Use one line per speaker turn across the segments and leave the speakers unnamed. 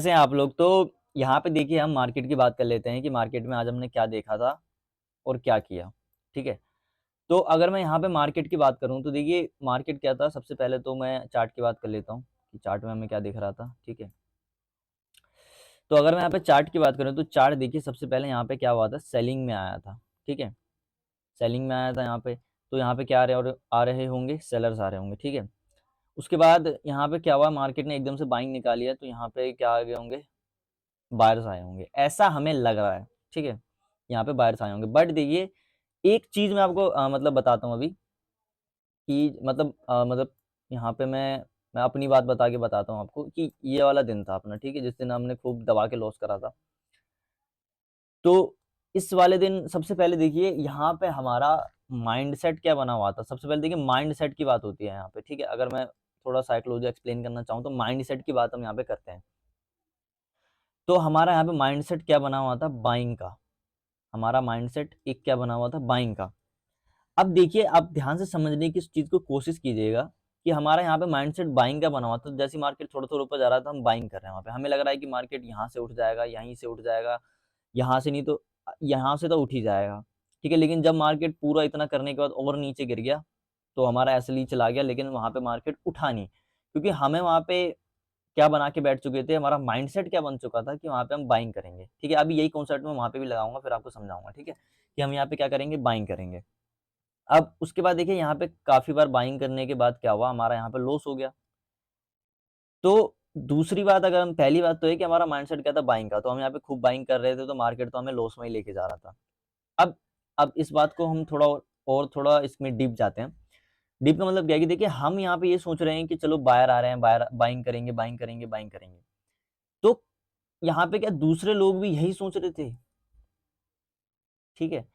कैसे हैं आप लोग? तो यहाँ पे देखिए हम मार्केट की बात कर लेते हैं कि मार्केट में आज हमने क्या देखा था और क्या किया, ठीक है? तो अगर मैं यहाँ पे मार्केट की बात करूँ तो देखिए मार्केट क्या था, सबसे पहले तो मैं चार्ट की बात कर लेता हूँ कि चार्ट में हमें क्या दिख रहा था, ठीक है? तो अगर मैं यहाँ पे चार्ट की बात करूँ तो चार्ट देखिए सबसे पहले यहाँ पे क्या हुआ था, सेलिंग में आया था, ठीक है? सेलिंग में आया था यहाँ पे, तो यहाँ पे क्या आ रहे होंगे, सेलर्स आ रहे होंगे, ठीक है? उसके बाद यहाँ पे क्या हुआ, मार्केट ने एकदम से बाइंग निकाली है, तो यहाँ पे क्या आ गए होंगे, बायर्स आए होंगे, ऐसा हमें लग रहा है, ठीक है? यहाँ पे बायर्स आए होंगे। बट देखिए, एक चीज़ मैं आपको मतलब बताता हूँ अभी कि मतलब यहाँ पे मैं अपनी बात बता के बताता हूँ आपको कि ये वाला दिन था अपना, ठीक है? जिस दिन हमने खूब दबा के लॉस करा था। तो इस वाले दिन सबसे पहले देखिए यहाँ पे हमारा माइंडसेट क्या बना हुआ था। सबसे पहले देखिए माइंडसेट की बात होती है यहाँ पे, ठीक है? अगर मैं थोड़ा साइकोलॉजी एक्सप्लेन करना चाहूँ तो माइंडसेट की बात हम यहाँ पे करते हैं। तो हमारा यहाँ पे माइंडसेट क्या बना हुआ था, बाइंग का। हमारा माइंडसेट एक क्या बना हुआ था, बाइंग का। अब देखिए आप ध्यान से समझने की इस चीज़ को कोशिश कीजिएगा कि हमारा यहाँ पे माइंडसेट बाइंग का बना हुआ था। जैसे मार्केट थोड़ा-थोड़ा ऊपर जा रहा था, हम बाइंग कर रहे हैं वहाँ पे। हमें लग रहा है कि मार्केट यहाँ से उठ जाएगा, यहीं से उठ जाएगा, यहाँ से नहीं तो यहाँ से तो उठ ही जाएगा, ठीक है? लेकिन जब मार्केट पूरा इतना करने के बाद और नीचे गिर गया, तो हमारा एसएल चला गया, लेकिन वहाँ पे मार्केट उठा नहीं। क्योंकि हमें वहाँ पे क्या बना के बैठ चुके थे, हमारा माइंडसेट क्या बन चुका था कि वहाँ पे हम बाइंग करेंगे, ठीक है? अभी यही कॉन्सेप्ट मैं वहाँ पे भी लगाऊँगा, फिर आपको समझाऊँगा, ठीक है? कि हम यहाँ पे क्या करेंगे, बाइंग करेंगे। अब उसके बाद देखिए यहाँ पे काफ़ी बार बाइंग करने के बाद क्या हुआ, हमारा यहाँ पे लॉस हो गया। तो दूसरी बात, अगर हम पहली बात तो है कि हमारा माइंडसेट क्या था, बाइंग का, तो हम यहाँ पे खूब बाइंग कर रहे थे, तो मार्केट तो हमें लॉस में ही लेके जा रहा था। अब अब इस बात को हम थोड़ा और थोड़ा इसमें डीप जाते हैं। डीप का मतलब क्या है कि देखिए हम यहाँ पे ये सोच रहे हैं कि चलो बायर आ रहे हैं, बायर बाइंग करेंगे, बाइंग करेंगे, बाइंग करेंगे। तो यहाँ पे क्या दूसरे लोग भी यही सोच रहे थे, ठीक है?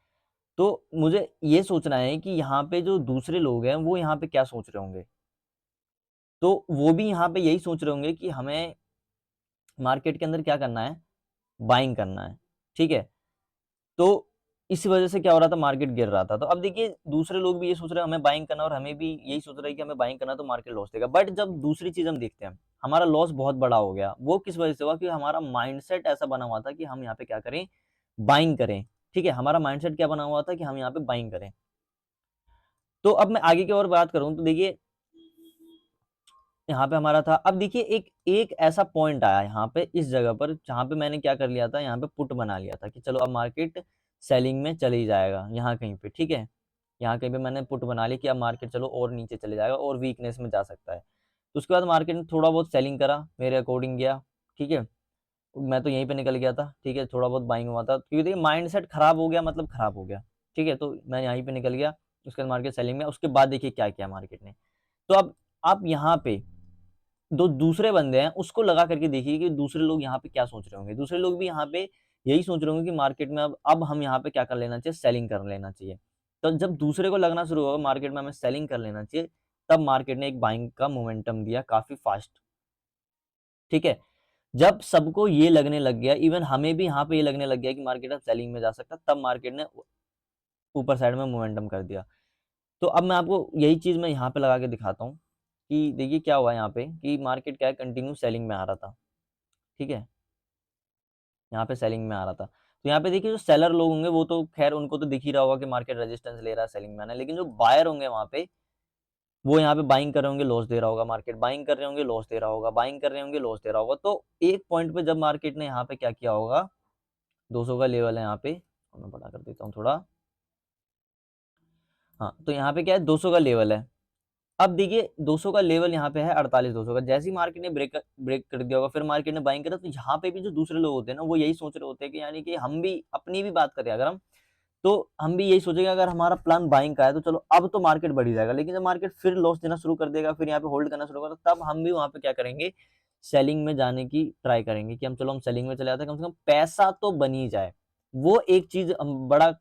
तो मुझे ये सोचना है कि यहाँ पे जो दूसरे लोग हैं, वो यहाँ पे क्या सोच रहे होंगे? तो वो भी यहाँ पे यही सोच रहे होंगे कि हमें मार्केट के अंदर क्या करना है, बाइंग करना है, ठीक है? तो इसी वजह से क्या हो रहा था, मार्केट गिर रहा था। तो अब देखिए दूसरे लोग भी ये सोच रहे हैं हमें बाइंग करना, और हमें भी यही सोच रहे हैं कि हमें बाइंग करना, तो मार्केट लॉस देगा। बट जब दूसरी चीज़ हम देखते हैं, हमारा लॉस बहुत बड़ा हो गया। वो किस वजह से हुआ कि हमारा माइंडसेट ऐसा बना हुआ था कि हम यहाँ पे क्या करें, बाइंग करें, ठीक है? हमारा माइंडसेट क्या बना हुआ था कि हम यहाँ पे बाइंग करें। तो अब मैं आगे की और बात करूँ तो देखिए यहाँ पे हमारा था। अब देखिए एक एक ऐसा पॉइंट आया यहाँ पे इस जगह पर, जहाँ पे मैंने क्या कर लिया था, यहाँ पे पुट बना लिया था कि चलो अब मार्केट सेलिंग में चली जाएगा यहाँ कहीं पे, ठीक है? यहाँ कहीं पे मैंने पुट बना ली कि अब मार्केट चलो और नीचे चले जाएगा और वीकनेस में जा सकता है। तो उसके बाद मार्केट ने थोड़ा बहुत सेलिंग करा, मेरे अकॉर्डिंग गया, ठीक है? मैं तो यहीं पे निकल गया था, ठीक है? थोड़ा बहुत बाइंग हुआ था, क्योंकि देखिए माइंडसेट खराब हो गया मतलब खराब हो गया, ठीक है? तो मैं यहीं पे निकल गया, उसके बाद मार्केट सेलिंग में। उसके बाद देखिए क्या किया मार्केट ने। तो अब आप यहाँ पे जो दूसरे बंदे हैं, उसको लगा करके देखिए कि दूसरे लोग यहाँ पे क्या सोच रहे होंगे। दूसरे लोग भी यहाँ पे यही सोच रहे होंगे कि मार्केट में अब हम यहाँ पे क्या कर लेना चाहिए, सेलिंग कर लेना चाहिए। तो जब दूसरे को लगना शुरू होगा मार्केट में हमें सेलिंग कर लेना चाहिए, तब मार्केट ने एक बाइंग का मोमेंटम दिया काफ़ी फ़ास्ट, ठीक है? जब सबको ये लगने लग गया, इवन हमें भी यहाँ पे ये लगने लग गया कि मार्केट अब सेलिंग में जा सकता है, तब मार्केट ने ऊपर साइड में मोमेंटम कर दिया। तो अब मैं आपको यही चीज़ मैं यहाँ पे लगा के दिखाता हूँ कि देखिए क्या हुआ यहाँ पे कि मार्केट क्या है, कंटिन्यू सेलिंग में आ रहा था, ठीक है? यहाँ पे सेलिंग में आ रहा था। तो यहाँ पे देखिए जो सेलर लोग होंगे वो तो ख़ैर उनको तो दिख ही रहा होगा कि मार्केट रेजिस्टेंस ले रहा है, सेलिंग में आना है। लेकिन जो बायर होंगे वहाँ पे, वो यहाँ पे बाइंग कर रहे होंगे, लॉस दे रहा होगा मार्केट, बाइंग कर रहे होंगे, लॉस दे रहा होगा, बाइंग कर रहे होंगे, लॉस दे रहा होगा। तो एक पॉइंट पे जब मार्केट ने यहाँ पे क्या किया होगा, 200 का लेवल है यहाँ पे, और मैं बड़ा कर देता हूँ थोड़ा। हाँ, तो यहाँ पे क्या है, 200 का लेवल है। अब देखिए 200 का लेवल यहाँ पे है, 48,200 का। जैसे ही मार्केट ने ब्रेक ब्रेक कर दिया होगा, फिर मार्केट ने बाइंग करा, तो यहाँ पे भी जो दूसरे लोग होते हैं ना, वो यही सोच रहे होते हैं कि यानी कि हम भी अपनी भी बात करें अगर हम, तो हम भी यही सोचेंगे अगर हमारा प्लान बाइंग का है तो चलो अब तो मार्केट बढ़ ही जाएगा। लेकिन जब मार्केट फिर लॉस देना शुरू कर देगा, फिर यहाँ पे होल्ड करना शुरू करेगा, तब हम भी वहाँ पे क्या करेंगे, सेलिंग में जाने की ट्राई करेंगे कि हम सेलिंग में चले जाते हैं, कम से कम पैसा तो बन ही जाए। वो एक चीज़ बड़ा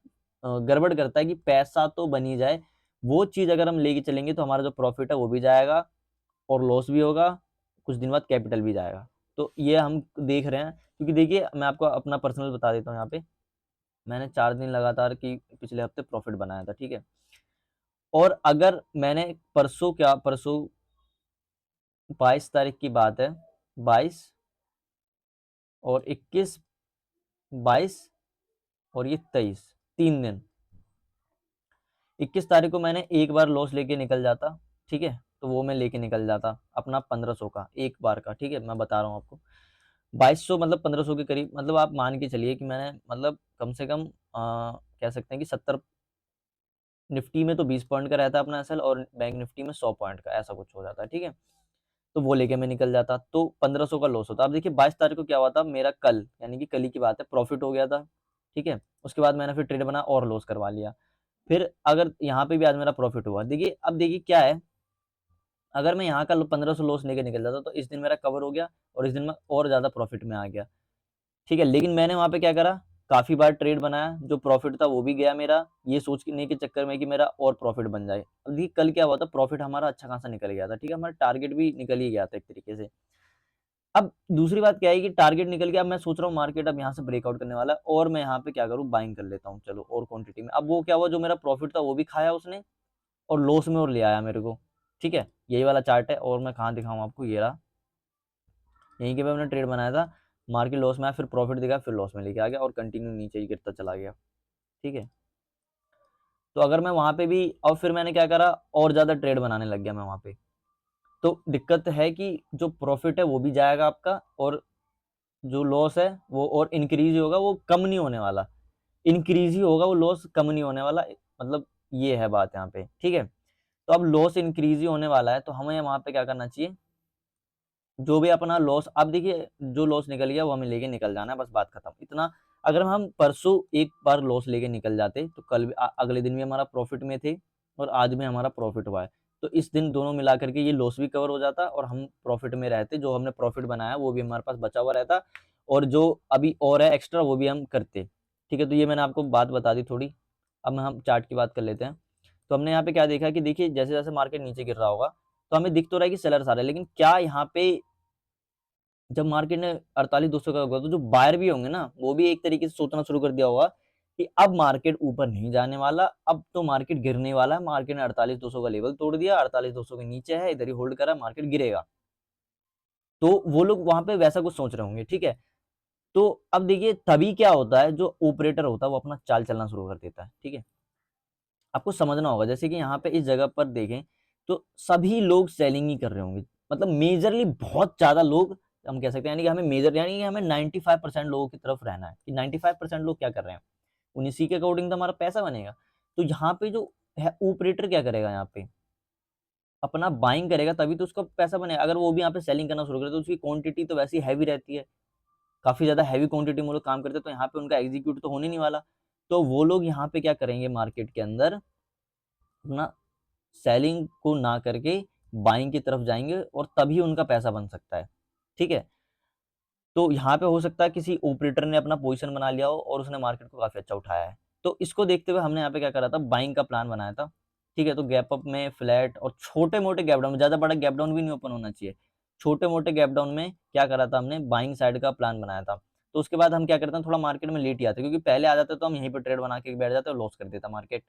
गड़बड़ करता है कि पैसा तो बन ही जाए। वो चीज़ अगर हम लेके चलेंगे तो हमारा जो प्रॉफ़िट है वो भी जाएगा और लॉस भी होगा, कुछ दिन बाद कैपिटल भी जाएगा। तो ये हम देख रहे हैं, क्योंकि देखिए मैं आपको अपना पर्सनल बता देता हूँ यहाँ पे। मैंने 4 दिन लगातार की पिछले हफ्ते प्रॉफ़िट बनाया था, ठीक है? और अगर मैंने परसों 22 तारीख की बात है, 22 और 21, 22 और ये 23, 3 दिन। 21 तारीख को मैंने एक बार लॉस लेके निकल जाता, ठीक है? तो वो मैं लेके निकल जाता अपना 1500 का एक बार का, ठीक है? मैं बता रहा हूँ आपको। 2200 मतलब 1500 के करीब, मतलब आप मान के चलिए कि मैंने मतलब कम से कम कह सकते हैं कि 70, निफ्टी में तो 20 पॉइंट का रहता है अपना एसएल और बैंक निफ्टी में 100 पॉइंट का, ऐसा कुछ हो जाता है, ठीक है? तो वो लेके मैं निकल जाता, तो 1500 का लॉस होता। अब देखिए 22 तारीख को क्या हुआ था, मेरा कल यानी कि कल ही की बात है, प्रॉफिट हो गया था, ठीक है? उसके बाद मैंने फिर ट्रेड बना और लॉस करवा लिया। फिर अगर यहाँ पे भी आज मेरा प्रॉफिट हुआ, देखिए अब देखिए क्या है, अगर मैं यहाँ का 1500 लॉस लेके निकल जाता तो इस दिन मेरा कवर हो गया और इस दिन मैं और ज़्यादा प्रॉफिट में आ गया, ठीक है? लेकिन मैंने वहाँ पे क्या करा, काफ़ी बार ट्रेड बनाया, जो प्रॉफिट था वो भी गया मेरा, ये सोचने के चक्कर में कि मेरा और प्रॉफिट बन जाए। अब देखिए कल क्या हुआ था, प्रॉफिट हमारा अच्छा खासा निकल गया था, ठीक है? हमारा टारगेट भी निकल ही गया था एक तरीके से। अब दूसरी बात क्या है कि टारगेट निकल गया, अब मैं सोच रहा हूँ मार्केट अब यहाँ से ब्रेकआउट करने वाला है और मैं यहाँ पे क्या करूँ, बाइंग कर लेता हूँ चलो और क्वांटिटी में। अब वो क्या हुआ, जो मेरा प्रॉफिट था वो भी खाया उसने और लॉस में और ले आया मेरे को, ठीक है? यही वाला चार्ट है और मैं कहाँ दिखाऊँ आपको, ये रहा। यहीं के पे मैंने ट्रेड बनाया था, मार्केट लॉस में आया, फिर प्रॉफिट दिखा, फिर लॉस में लेके आ गया और कंटिन्यू नीचे ही गिरता चला गया, ठीक है? तो अगर मैं वहाँ पे भी, और फिर मैंने क्या करा, और ज़्यादा ट्रेड बनाने लग गया मैं वहाँ पे। तो दिक्कत है कि जो प्रॉफिट है वो भी जाएगा आपका और जो लॉस है वो और इंक्रीज़ ही होगा, वो कम नहीं होने वाला। इंक्रीज़ ही होगा, वो लॉस कम नहीं होने वाला, मतलब ये है बात यहाँ पे, ठीक है? तो अब लॉस इंक्रीज़ ही होने वाला है, तो हमें वहाँ पे क्या करना चाहिए, जो भी अपना लॉस, अब देखिए जो लॉस निकल गया वो हमें लेके निकल जाना है, बस बात खत्म। इतना अगर हम परसों एक बार लॉस लेके निकल जाते तो कल भी अगले दिन भी हमारा प्रॉफिट में थे और आज भी हमारा प्रॉफिट हुआ है। तो इस दिन दोनों मिला करके ये लॉस भी कवर हो जाता और हम प्रॉफिट में रहते, जो हमने प्रॉफिट बनाया वो भी हमारे पास बचा हुआ रहता और जो अभी और है एक्स्ट्रा वो भी हम करते। ठीक है, तो ये मैंने आपको बात बता दी थोड़ी। अब हम चार्ट की बात कर लेते हैं। तो हमने यहाँ पे क्या देखा कि देखिए जैसे-जैसे मार्केट नीचे गिर रहा होगा तो हमें दिख तो रहा है कि सेलर्स आ रहे हैं, लेकिन क्या यहाँ पे जब मार्केट ने 48,200 का होगा तो जो बायर भी होंगे ना, वो भी एक तरीके से सोचना शुरू कर दिया होगा कि अब मार्केट ऊपर नहीं जाने वाला, अब तो मार्केट गिरने वाला है। मार्केट ने 48,200 का लेवल तोड़ दिया, 48,200 के नीचे है, इधर ही होल्ड करा, मार्केट गिरेगा। तो वो लोग वहाँ पे वैसा कुछ सोच रहे होंगे, ठीक है? तो अब देखिए तभी क्या होता है, जो ऑपरेटर होता है वो अपना चाल चलना शुरू कर देता है, ठीक है? आपको समझना होगा, जैसे कि यहाँ पे इस जगह पर देखें तो सभी लोग सेलिंग ही कर रहे होंगे, मतलब मेजरली बहुत ज़्यादा लोग, हम कह सकते हैं यानी कि हमें मेजर यानी कि हमें 95% लोगों की तरफ रहना है कि 95% लोग क्या कर रहे हैं, उन्हीं के अकॉर्डिंग तो हमारा पैसा बनेगा। तो यहाँ पे जो है ऑपरेटर क्या करेगा, यहाँ पे अपना बाइंग करेगा तभी तो उसका पैसा बनेगा। अगर वो भी यहाँ पे सेलिंग करना शुरू करे तो उसकी क्वांटिटी तो वैसे ही हैवी रहती है, काफ़ी ज़्यादा हैवी क्वांटिटी में वो लोग काम करते हैं, तो यहाँ पे उनका एग्जीक्यूट तो होने नहीं वाला। तो वो लोग यहाँ पे क्या करेंगे, मार्केट के अंदर अपना सेलिंग को ना करके बाइंग की तरफ जाएँगे और तभी उनका पैसा बन सकता है, ठीक है? तो यहाँ पे हो सकता है किसी ऑपरेटर ने अपना पोज़ीशन बना लिया हो और उसने मार्केट को काफ़ी अच्छा उठाया है। तो इसको देखते हुए हमने यहाँ पे क्या करा था, बाइंग का प्लान बनाया था, ठीक है? तो गैप अप में फ्लैट और छोटे-मोटे गैप डाउन में, ज़्यादा बड़ा गैप डाउन भी नहीं ओपन होना चाहिए। छोटे-मोटे गैप डाउन में क्या करा था हमने, बाइंग साइड का प्लान बनाया था। तो उसके बाद हम क्या करते हैं, थोड़ा मार्केट में लेट ही आते हैं, क्योंकि पहले आ जाते तो हम यहीं पे ट्रेड बना के बैठ जाते और लॉस कर देता मार्केट,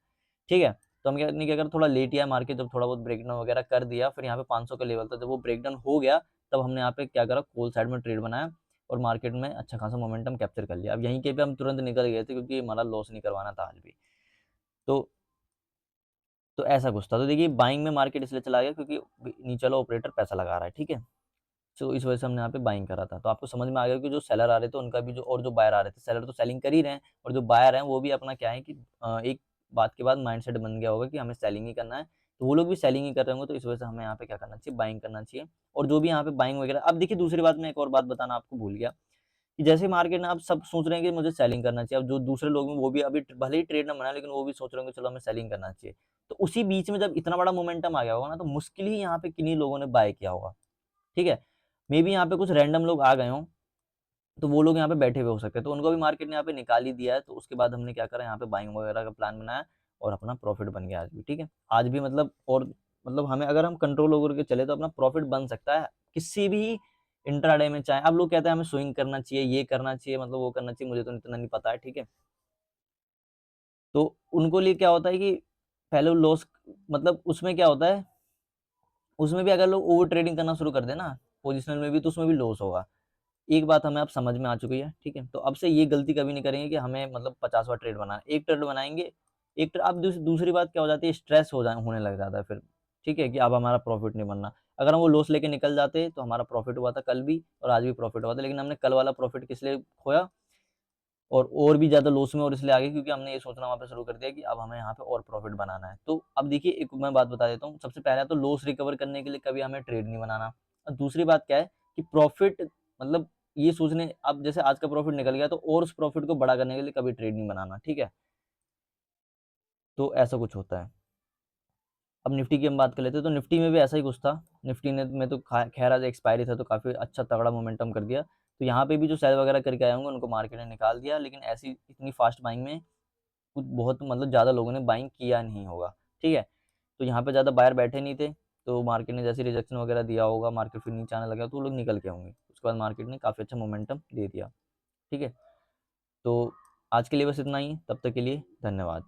ठीक है? तो हम क्या करा, थोड़ा लेट ही आए मार्केट, जब थोड़ा बहुत ब्रेकडाउन वगैरह कर दिया, फिर यहाँ पे 500 का लेवल था, जब वो ब्रेकडाउन हो गया, तब हमने यहाँ पे क्या करा, कॉल साइड में ट्रेड बनाया और मार्केट में अच्छा खासा मोमेंटम कैप्चर कर लिया। अब यहीं के पे हम तुरंत निकल गए थे क्योंकि हमारा लॉस नहीं करवाना था आज भी। तो ऐसा कुछ था। तो देखिए बाइंग में मार्केट इसलिए चला गया क्योंकि नीचे वाला ऑपरेटर पैसा लगा रहा है, ठीक है? तो इस वजह से हमने यहाँ पे बाइंग करा था। तो आपको समझ में आ गया कि जो सेलर आ रहे थे उनका भी जो, और जो बायर आ रहे थे, सेलर तो सेलिंग कर ही रहे हैं और जो बायर हैं वो भी अपना क्या है कि एक बात के बाद माइंडसेट बन गया होगा कि हमें सेलिंग ही करना है। तो वो लोग भी सेलिंग ही कर रहे होंगे, तो इस वजह से हमें यहाँ पे क्या करना चाहिए, बाइंग करना चाहिए। और जो भी यहाँ पे बाइंग वगैरह, अब देखिए दूसरी बात, मैं एक और बात बताना आपको भूल गया कि जैसे मार्केट में अब सब सोच रहे हैं कि मुझे सेलिंग करना चाहिए। अब जो दूसरे लोग हैं वो भी अभी भले ही ट्रेड ना बनाए, लेकिन वो भी सोच रहे होंगे चलो हमें सेलिंग करना चाहिए। तो उसी बीच में जब इतना बड़ा मोमेंटम आ गया होगा ना, तो मुश्किल ही यहाँ पे किन्हीं लोगों ने बाय किया होगा, ठीक है? मेबी यहाँ पे कुछ रैंडम लोग आ गए हों, तो वो लोग यहाँ पे बैठे हुए हो सकते हैं, तो उनको भी मार्केट ने यहाँ पे निकाल ही दिया है। तो उसके बाद हमने क्या करा, यहाँ पे बाइंग वगैरह का प्लान बनाया और अपना प्रॉफिट बन गया आज भी, ठीक है? आज भी मतलब, और मतलब हमें अगर हम कंट्रोल ओवर के चले तो अपना प्रॉफिट बन सकता है किसी भी इंट्राडे में। चाहे अब लोग कहते हैं हमें स्विंग करना चाहिए, ये करना चाहिए, मतलब वो करना चाहिए, मुझे तो इतना नहीं पता है, ठीक है? तो उनको लिए क्या होता है कि पहले लॉस, मतलब उसमें क्या होता है, उसमें भी अगर लोग ओवर ट्रेडिंग करना शुरू कर दें ना, पोजिशनल में भी, तो उसमें भी लॉस होगा। एक बात हमें अब समझ में आ चुकी है, ठीक है? तो अब से ये गलती कभी नहीं करेंगे कि हमें मतलब 50वां ट्रेड बनाना है। 1 ट्रेड बनाएँगे, एक ट्र अब दूसरी बात क्या हो जाती है, स्ट्रेस होने लग जाता है फिर, ठीक है? कि अब हमारा प्रॉफ़िट नहीं बनना। अगर हम वो लॉस लेके निकल जाते तो हमारा प्रॉफ़िट हुआ था कल भी और आज भी प्रॉफ़िट हुआ था, लेकिन हमने कल वाला प्रॉफ़िट किस लिए खोया और भी ज़्यादा लॉस में और इसलिए आ गए क्योंकि हमने ये सोचना वहाँ पे शुरू कर दिया कि अब हमें यहाँ पे और प्रॉफ़िट बनाना है। तो अब देखिए एक मैं बात बता देता हूँ, सबसे पहले तो लॉस रिकवर करने के लिए कभी हमें ट्रेड नहीं बनाना और दूसरी बात क्या है कि प्रॉफ़िट मतलब ये सोचने अब जैसे आज का प्रॉफ़िट निकल गया तो और उस प्रॉफ़िट को बड़ा करने के लिए कभी ट्रेड नहीं बनाना, ठीक है? तो ऐसा कुछ होता है। अब निफ्टी की हम बात कर लेते हैं, तो निफ्टी में भी ऐसा ही कुछ था। निफ्टी ने में तो खैर आज एक्सपायरी था तो काफ़ी अच्छा तगड़ा मोमेंटम कर दिया। तो यहाँ पे भी जो सेल वगैरह करके आए होंगे उनको मार्केट ने निकाल दिया, लेकिन ऐसी इतनी फास्ट बाइंग में कुछ बहुत मतलब ज़्यादा लोगों ने बाइंग किया नहीं होगा, ठीक है? तो यहाँ पे ज़्यादा बायर बैठे नहीं थे, तो मार्केट ने जैसे रिजेक्शन वगैरह दिया होगा, मार्केट फिर नीचे आने लगा तो वो लोग निकल के होंगे। उसके बाद मार्केट ने काफ़ी अच्छा मोमेंटम दे दिया, ठीक है? तो आज के लिए बस इतना ही, तब तक के लिए धन्यवाद।